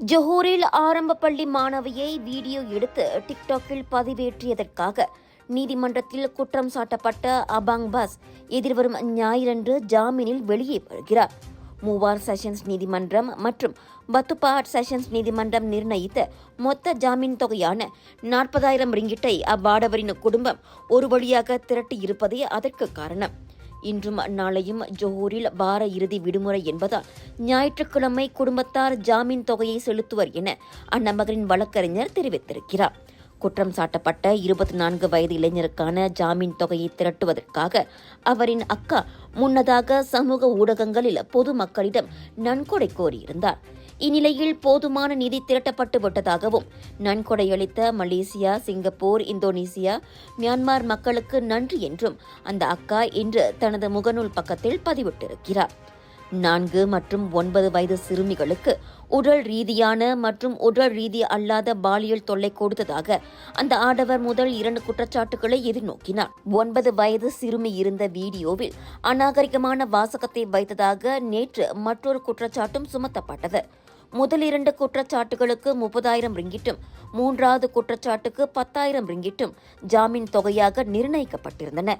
ஜொஹூரில் ஆரம்ப பள்ளி மாணவியை வீடியோ எடுத்து டிக்டாக்கில் பதிவேற்றியதற்காக நீதிமன்றத்தில் குற்றம் சாட்டப்பட்ட அபாங் பாஸ் எதிர்வரும் ஞாயிறன்று ஜாமீனில் வெளியே வருகிறார். மூவார் செஷன்ஸ் நீதிமன்றம் மற்றும் பத்துபாட் செஷன்ஸ் நீதிமன்றம் நிர்ணயித்த மொத்த ஜாமீன் தொகையான 40,000 ரிங்கிட்டை அவ்வாடவரின் குடும்பம் ஒரு வழியாக திரட்டியிருப்பதே அதற்கு காரணம். இன்றும் நாளையும் ஜொஹூரில் வார இறுதி விடுமுறை என்பதால் ஞாயிற்றுக்கிழமை குடும்பத்தார் ஜாமீன் தொகையை செலுத்துவர் என அந்நபரின் வழக்கறிஞர் தெரிவித்திருக்கிறார். குற்றம் சாட்டப்பட்ட 24 வயது இளைஞருக்கான ஜாமீன் தொகையை திரட்டுவதற்காக அவரின் அக்கா முன்னதாக சமூக ஊடகங்களில் பொதுமக்களிடம் நன்கொடை கோரியிருந்தார். இந்நிலையில் போதுமான நிதி திரட்டப்பட்டு விட்டதாகவும் நன்கொடையளித்த மலேசியா, சிங்கப்பூர், இந்தோனேசியா, மியான்மர் மக்களுக்கு நன்றி என்றும் அந்த அக்கா இன்று தனது முகநூல் பக்கத்தில் பதிவிட்டிருக்கிறார். 4 மற்றும் 9 வயது சிறுமிகளுக்கு உடல் ரீதியான மற்றும் உடல் ரீதி அல்லாத பாலியல் தொல்லை கொடுத்ததாக அந்த ஆடவர் முதல் 2 குற்றச்சாட்டுகளை எதிர்நோக்கினார். 9 வயது சிறுமி இருந்த வீடியோவில் அநாகரிகமான வாசகத்தை வைத்ததாக நேற்று மற்றொரு குற்றச்சாட்டும் சுமத்தப்பட்டது. முதல் 2 குற்றச்சாட்டுகளுக்கு 30,000 ரிங்கிட்டும் 3வது குற்றச்சாட்டுக்கு 10,000 ரிங்கிட்டும் ஜாமீன் தொகையாக நிர்ணயிக்கப்பட்டிருந்தன.